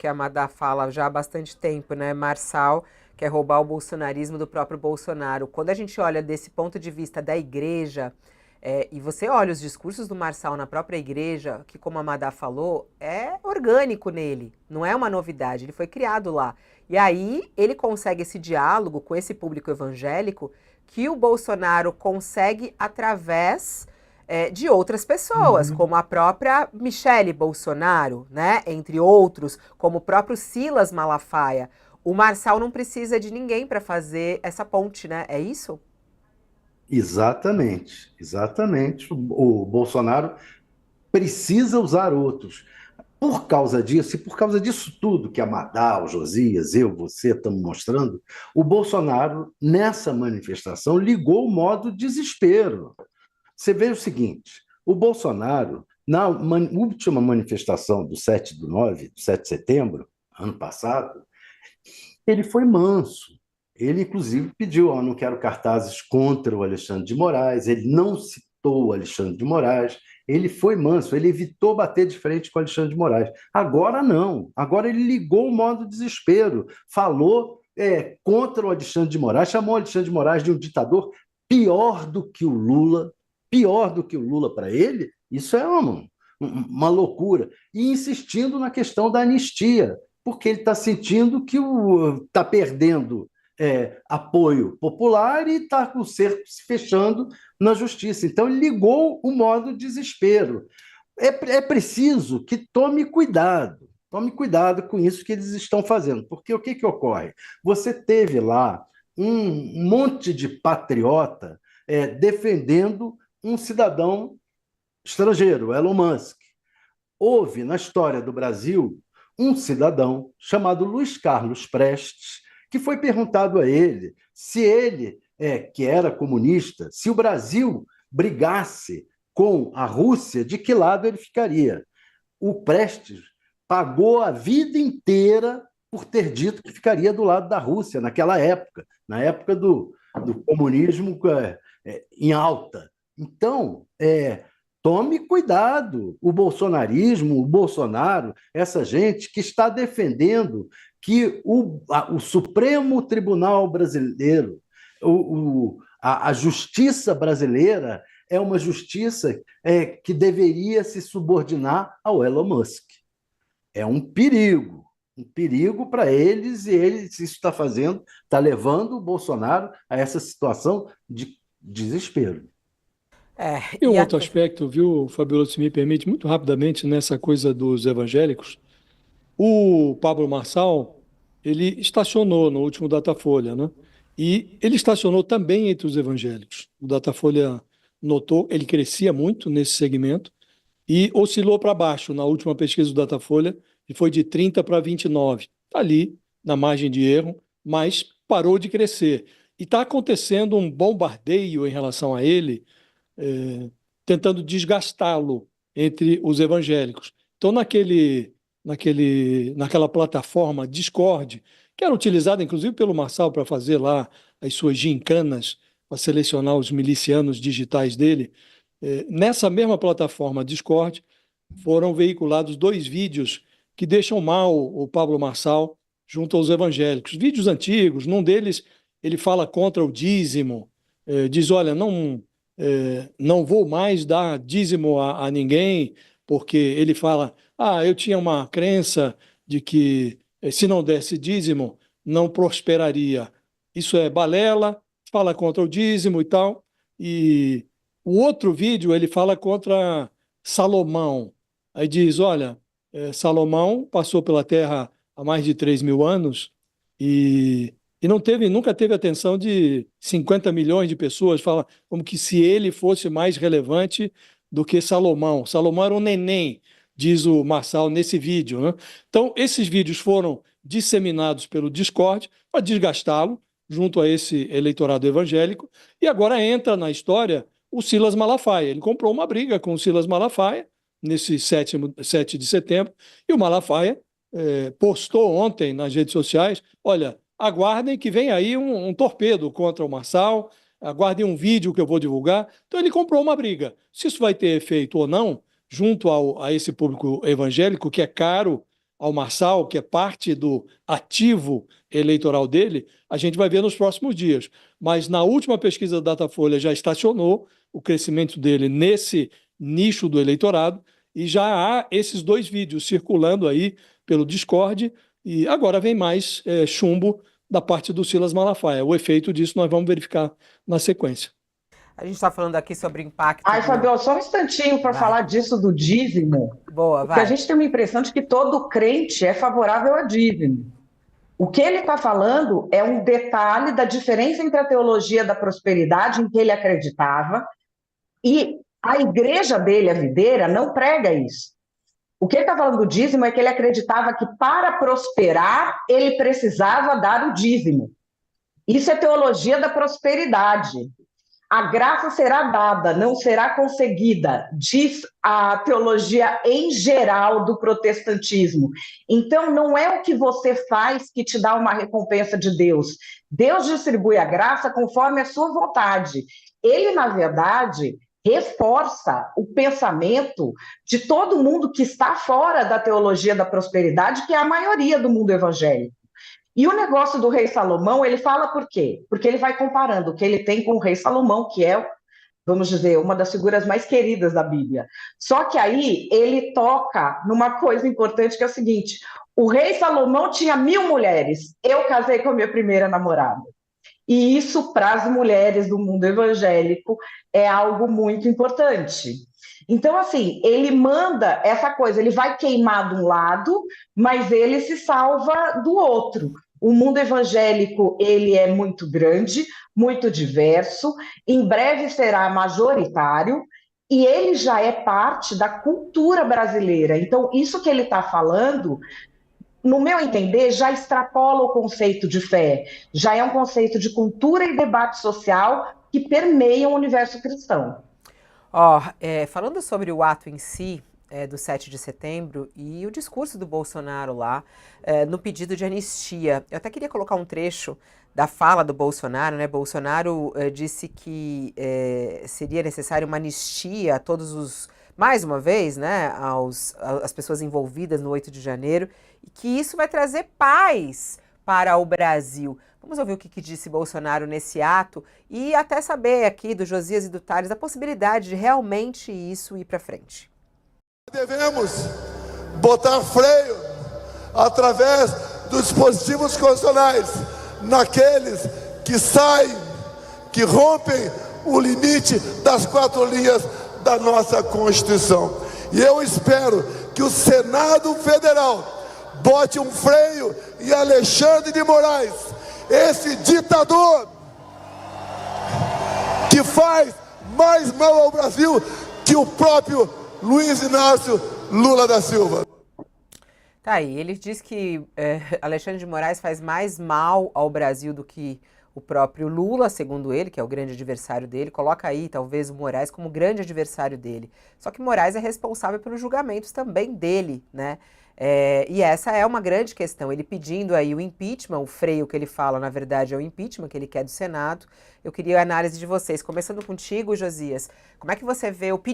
que a Madá fala já há bastante tempo, né? Marçal quer roubar o bolsonarismo do próprio Bolsonaro. Quando a gente olha desse ponto de vista da igreja, e você olha os discursos do Marçal na própria igreja, que, como a Madá falou, é orgânico nele, não é uma novidade, ele foi criado lá. E aí ele consegue esse diálogo com esse público evangélico que o Bolsonaro consegue através de outras pessoas, Uhum. como a própria Michele Bolsonaro, né? Entre outros, como o próprio Silas Malafaia. O Marçal não precisa de ninguém para fazer essa ponte, né? É isso? Exatamente, exatamente. O Bolsonaro precisa usar outros. Por causa disso, e por causa disso tudo que a Madá, o Josias, eu, você estamos mostrando, o Bolsonaro, nessa manifestação, ligou o modo desespero. Você vê o seguinte: o Bolsonaro, na última manifestação do 7/9, do 7 de setembro, ano passado, ele foi manso. Ele, inclusive, pediu: ó, não quero cartazes contra o Alexandre de Moraes. Ele não citou o Alexandre de Moraes. Ele foi manso, ele evitou bater de frente com o Alexandre de Moraes. Agora não. Agora ele ligou o modo desespero. Falou contra o Alexandre de Moraes, chamou o Alexandre de Moraes de um ditador pior do que o Lula, pior do que o Lula para ele. Isso é uma loucura. E insistindo na questão da anistia, porque ele está sentindo que está perdendo apoio popular e está com o cerco se fechando na justiça. Então, ele ligou o modo desespero. É preciso que tome cuidado com isso que eles estão fazendo, porque o que, que ocorre? Você teve lá um monte de patriota defendendo um cidadão estrangeiro, Elon Musk. Houve na história do Brasil um cidadão chamado Luiz Carlos Prestes, que foi perguntado a ele se ele, que era comunista, se o Brasil brigasse com a Rússia, de que lado ele ficaria. O Prestes pagou a vida inteira por ter dito que ficaria do lado da Rússia naquela época, na época do comunismo em alta. Então, tome cuidado, o bolsonarismo, o Bolsonaro, essa gente que está defendendo que o Supremo Tribunal Brasileiro, a justiça brasileira é uma justiça que deveria se subordinar ao Elon Musk. É um perigo para eles, e eles isso está fazendo, está levando o Bolsonaro a essa situação de desespero. É, E um e outro até. aspecto, viu, Fabiola, se me permite, muito rapidamente, nessa coisa dos evangélicos, o Pablo Marçal, ele estacionou no último Datafolha, né? E ele estacionou também entre os evangélicos. O Datafolha notou, ele crescia muito nesse segmento e oscilou para baixo na última pesquisa do Datafolha, e foi de 30 para 29. Está ali, na margem de erro, mas parou de crescer. E está acontecendo um bombardeio em relação a ele, eh, tentando desgastá-lo entre os evangélicos. Então, naquela plataforma Discord, que era utilizada inclusive pelo Marçal para fazer lá as suas gincanas, para selecionar os milicianos digitais dele, nessa mesma plataforma Discord, foram veiculados dois vídeos que deixam mal o Pablo Marçal junto aos evangélicos. Vídeos antigos, num deles ele fala contra o dízimo, diz, olha, não vou mais dar dízimo a ninguém, porque ele fala, eu tinha uma crença de que se não desse dízimo, não prosperaria. Isso é balela, fala contra o dízimo e tal. E o outro vídeo ele fala contra Salomão. Aí diz: olha, Salomão passou pela terra há mais de 3.000 anos e, nunca teve atenção de 50 milhões de pessoas. Fala como que se ele fosse mais relevante do que Salomão. Salomão era um neném, diz o Marçal nesse vídeo, né? Então, esses vídeos foram disseminados pelo Discord para desgastá-lo junto a esse eleitorado evangélico, e agora entra na história o Silas Malafaia. Ele comprou uma briga com o Silas Malafaia nesse 7 de setembro, e o Malafaia postou ontem nas redes sociais: olha, aguardem que vem aí um torpedo contra o Marçal, aguardem um vídeo que eu vou divulgar. Então ele comprou uma briga. Se isso vai ter efeito ou não, junto a esse público evangélico, que é caro ao Marçal, que é parte do ativo eleitoral dele, a gente vai ver nos próximos dias. Mas na última pesquisa da Datafolha já estacionou o crescimento dele nesse nicho do eleitorado e já há esses 2 vídeos circulando aí pelo Discord e agora vem mais chumbo da parte do Silas Malafaia. O efeito disso nós vamos verificar na sequência. A gente está falando aqui sobre o impacto. Ai, Fabio, só um instantinho para falar disso do dízimo. Boa, Porque a vai. gente tem uma impressão de que todo crente é favorável a dízimo. O que ele está falando é um detalhe da diferença entre a teologia da prosperidade, em que ele acreditava, e a igreja dele, a videira, não prega isso. O que ele está falando do dízimo é que ele acreditava que para prosperar ele precisava dar o dízimo. Isso é teologia da prosperidade. A graça será dada, não será conseguida, diz a teologia em geral do protestantismo. Então, não é o que você faz que te dá uma recompensa de Deus. Deus distribui a graça conforme a sua vontade. Ele, na verdade, reforça o pensamento de todo mundo que está fora da teologia da prosperidade, que é a maioria do mundo evangélico. E o negócio do rei Salomão, ele fala por quê? Porque ele vai comparando o que ele tem com o rei Salomão, que é, vamos dizer, uma das figuras mais queridas da Bíblia. Só que aí ele toca numa coisa importante que é o seguinte: o rei Salomão tinha 1000 mulheres, eu casei com a minha primeira namorada. E isso, para as mulheres do mundo evangélico, é algo muito importante. Então, assim, ele manda essa coisa, ele vai queimar de um lado, mas ele se salva do outro. O mundo evangélico, ele é muito grande, muito diverso, em breve será majoritário, e ele já é parte da cultura brasileira. Então, isso que ele está falando, no meu entender, já extrapola o conceito de fé, já é um conceito de cultura e debate social que permeiam o universo cristão. Falando sobre o ato em si, do 7 de setembro e o discurso do Bolsonaro lá, no pedido de anistia, eu até queria colocar um trecho da fala do Bolsonaro, né? Bolsonaro disse que seria necessário uma anistia a todos os, mais uma vez, né, às pessoas envolvidas no 8 de janeiro, e que isso vai trazer paz para o Brasil. Vamos ouvir o que disse Bolsonaro nesse ato e até saber aqui do Josias e do Thales a possibilidade de realmente isso ir para frente. Devemos botar freio através dos dispositivos constitucionais naqueles que saem, que rompem o limite das 4 linhas da nossa Constituição. E eu espero que o Senado Federal bote um freio em Alexandre de Moraes, esse ditador que faz mais mal ao Brasil que o próprio Luiz Inácio Lula da Silva. Tá aí, ele diz que Alexandre de Moraes faz mais mal ao Brasil do que o próprio Lula, segundo ele, que é o grande adversário dele. Coloca aí, talvez, o Moraes como grande adversário dele. Só que Moraes é responsável pelos julgamentos também dele, né? E essa é uma grande questão. Ele pedindo aí o impeachment, o freio que ele fala, na verdade, é o impeachment que ele quer do Senado. Eu queria a análise de vocês. Começando contigo, Josias, como é que você vê o pedido